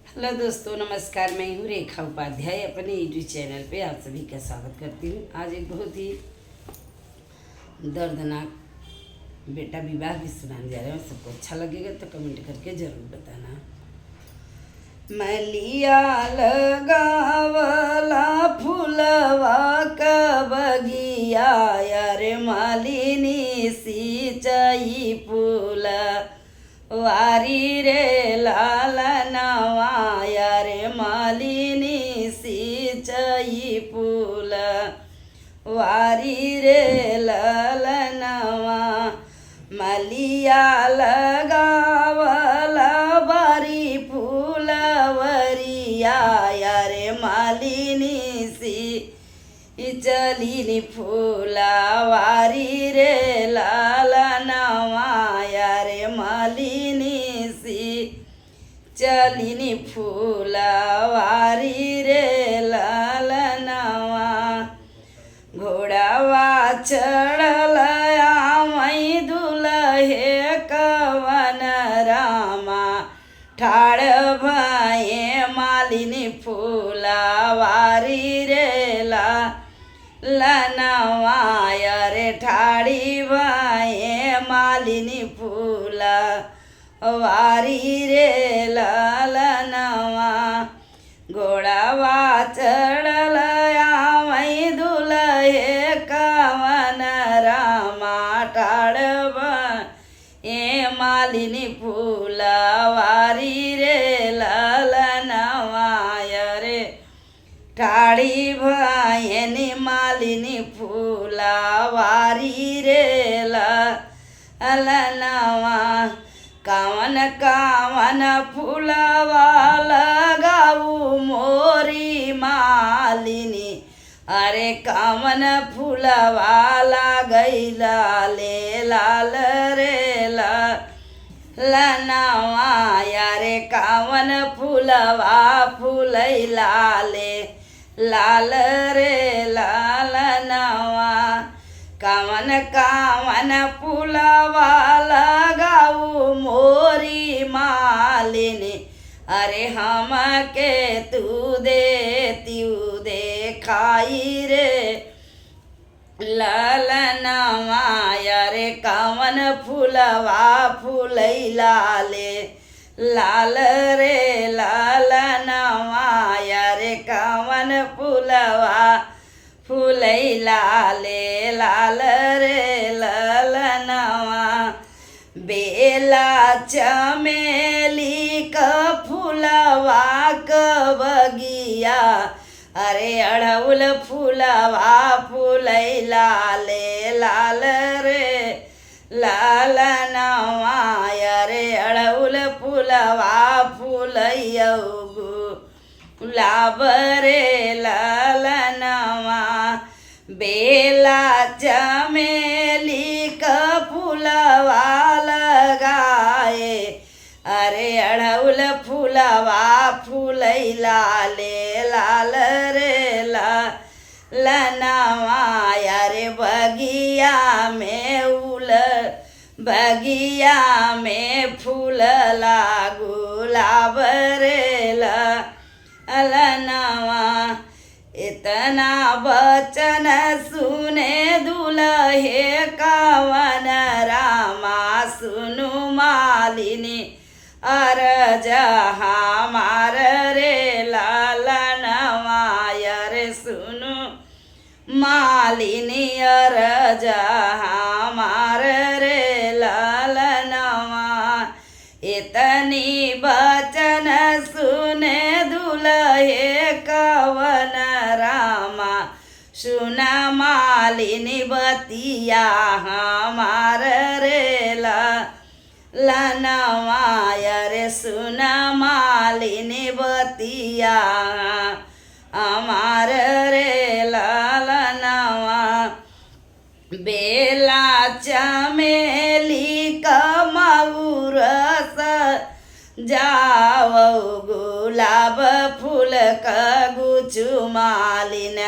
Hello दोस्तों, नमस्कार। मैं हूँ रेखा उपाध्याय। अपने यूट्यूब चैनल पे आप सभी का स्वागत करती हूँ। आज एक बहुत ही दर्दनाक बेटा विवाह भी सुनाने जा रहे हैं। सबको अच्छा लगेगा तो कमेंट करके ज़रूर बताना। मलिया लगावला फूलवा क बगिया, यारे मालिनी सिंचाई फूल वारी रे लालनवा, यारे मालिनी सिंचाई फूल वारी रे लालनवा। मलिया लगावला बारी फूलवरिया, यारे मालिनी चलिनी फूलवारी रे लालनवा, यारे मालिनी चलिनी फूलवारी रे लालनवा। घोड़ावा चढ़ल आवई दुलहे कवन रामा, ठाड़ भये मालिनी फूलवारी रे लालनवा, यारे ठाड़ी भये मालिनी फूलवारी रे लालनवा। घोड़ावा चढ़ल आवई दुलहे कवन रामा, ठाड़ भये मालिनी फूलवारी रे लालनवा, यारे ठाड़ी भयनी मालिनी फूलवारी रे लालनवा। कावन कावन फूलवा लगाऊ मोरी मालिनी, अरे कावन फूलवा लगैला ले लाल रे लालनवा, यारे कावन फूलवा फूलैला ले लाल रे लालनवा। कावन कावन फूलवा लगाऊ मोरी मालिनी, अरे हम के तू दे खाई रे लालनवा, यारे कावन फूलवा फूलैला ले लाल रे लालनवा, यारे कावन फूलवा फूलैला ले लाल रे लालनवा। बेला चमेली क फूलवा क बगिया, अरे अड़हुल फूलवा फूलैला ले लाल रे लालनवा, यारे अड़हुल फूलवा फूलैयौ गुलाब रे लालनवा। बेला चमेली क फूलवा लगाए, अरे अड़हुल फूलवा फूलैला ले लाल रे लालनवा, यारे बगिया में फूल गुलाब रे लालनवा। इतना बचन सुने दुलहे कवन रामा, सुनु मालिनी अरज हमार रे लालनवा, यारे सुनु मालिनी अरज हमार रे लालनवा। इतनी बचन सुने दुलहे कवन रामा, सुना मालिनी बतिया हमार रे लालनवा, यारे सुना मालिनी बतिया हमार रे लालनवा। बेला चमेली क मऊरस जाओ गुलाब फूल क गुछु मालिन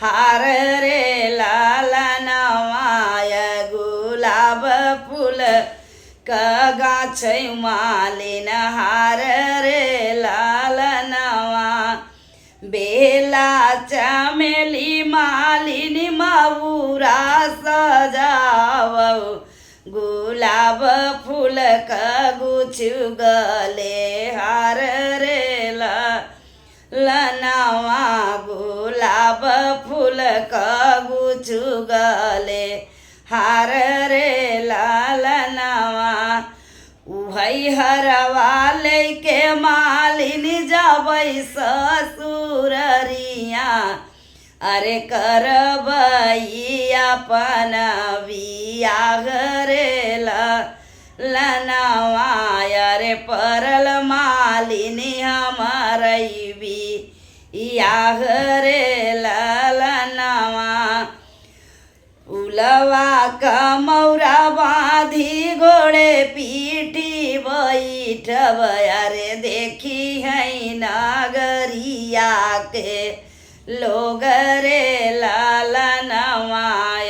हार रे लालनवा, गुलाब फूल क गाछ मालिन हार रे लाल बेला चमेली मालिनी मऊरा सजावौ गुलाब फूल का गुछु गले हार रे लनवा गुलाब फूल का गुछु गले हार रे लनवा उहई हरवा लेके मालिनी जबै ससुररिया अरे करबई अपन बियाह रे लनवा अरे परल मालिनी हमरई बियाह रे लनवा उलवा कमौरा बाँधी घोड़े पीठी बैठब अरे देखी है नगरिया के लोग रे लनवा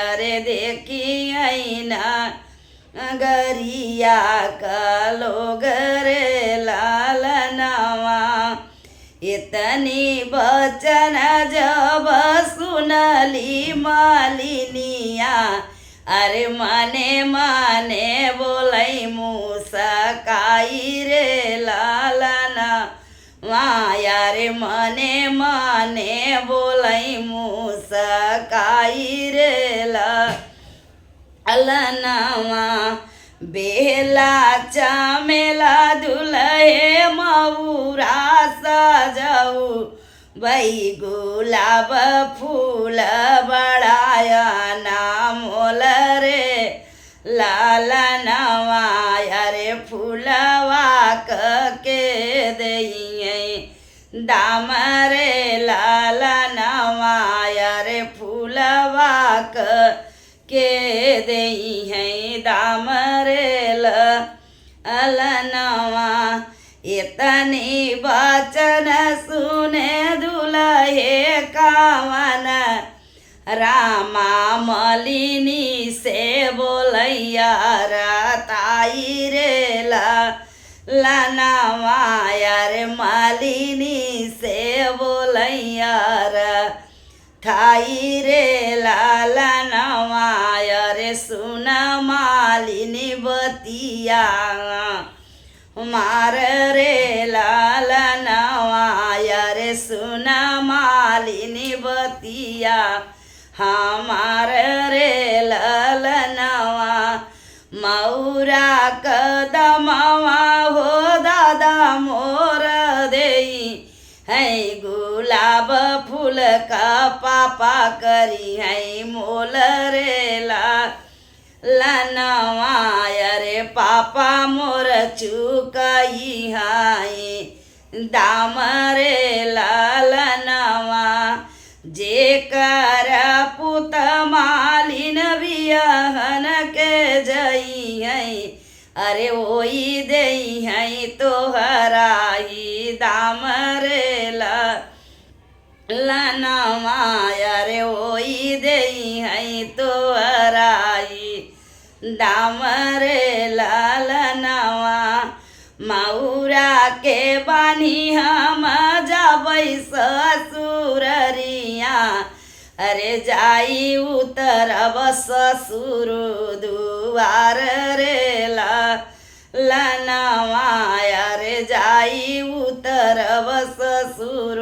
अरे देखी है नगरिया का लोग रे लनवा इतनी बचन जब सुनली मालिनिया अरे मने मने बोलै मुसकाई रे लालना माया रे मने मने बोलै मुसकाई रे लालनवा बेला चमेला दुल्हे मऊरा सजाऊ बई गुलाब फूल बड़ाया नामोल रे लालनवा अरे फूलवा के दइए दाम रे लालनवा अरे फूलवा के दई है दाम रे लनवा इतनी बचन सुने दुल्हे कावन रामा मलिनी से बोलैया ताई रे लनवा अरे मालिनी से बोलैया थाई रे लालनवा अरे सुन मालिनी बतिया मार रे लालनवा अरे सुन मालिनी बतिया हमार रे ललनवा मऊरा कदमवा हो दादा मोर देई है गुलाब फूल का पापा करी है मोल रे लनवा अरे पापा मोर चुकई है दाम रे लनवा जेकर पुत मालिन बियहन के जई है अरे वही दई है तोहरा ही दाम रे लनवा अरे वही दई है तोहरा ही दाम रे लनवा मऊरा के बानी हम जबै ससुररिया अरे जाई उतरब ससुर दुआर रे लनवा अरे जाई उतरब ससुर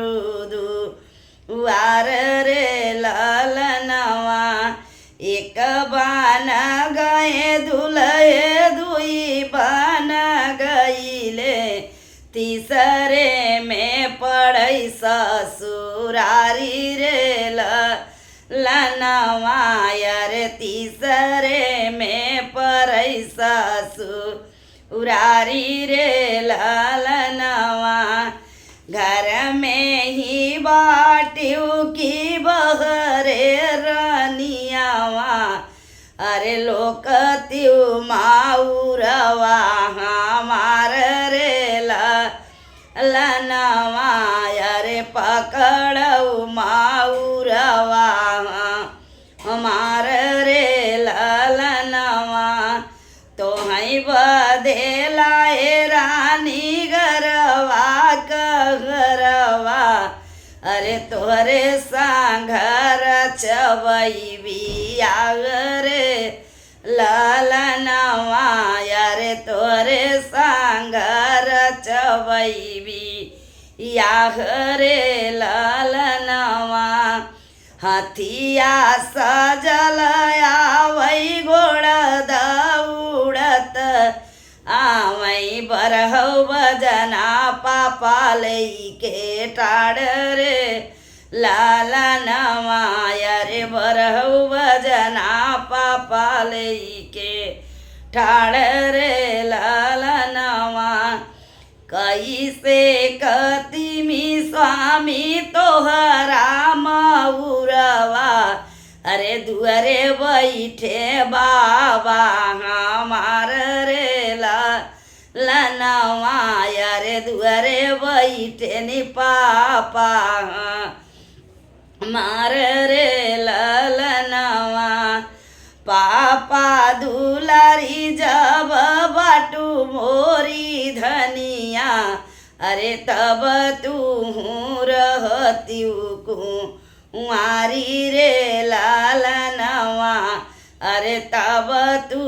दुआर रे लनवा एक बान गए दुल्हे दुई बान गईले तीसरे में पड़ै ससुरारी रे लनवा अरे तीसरे में पड़ै ससुरारी रे लनवा घर में ही बाटियो की बहरे रनियावा अरे लोकतियु माउरवा हमार रे लनवा अरे पकड़ऊ माउरवा हमार रे लनवा तो हई बदेलाए रानी गरवा कहरवा अरे तोहरे सांघर चवई बियाह रे ललनवा अरे तोहरे सांघर चवई बियाह रे ललनवा हथिया सजल आवै घोड़ दौड़त आवै बरहौ बजना पापा लैके टाड़ रे ललनवा अरे बरहौ बजना पापा लैके ठाड़ रे ललनवा कैसे कतिमी स्वामी तोहरा मऊरवा अरे दुअरे बैठे बाबा हमार रे ललनवा अरे दुअरे बैठे नि पापा हमार रे ललनवा पापा दुलारी जब बाटू मोरी धनिया अरे तब तू रहत्यू कुंवारी रे ललनवा अरे तब तू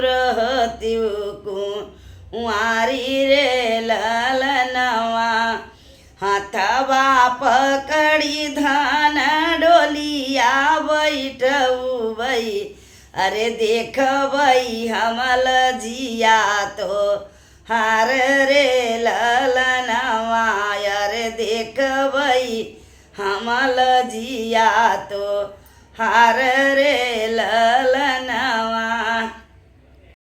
रहत्यू कुंवारी रे ललनवा हाथवा पकड़ी धान डोलिया बैठबै अरे देखबै हमल जिया तो हार रे ललनवा अरे देखबै हमल जिया तो हार रे ललनवा।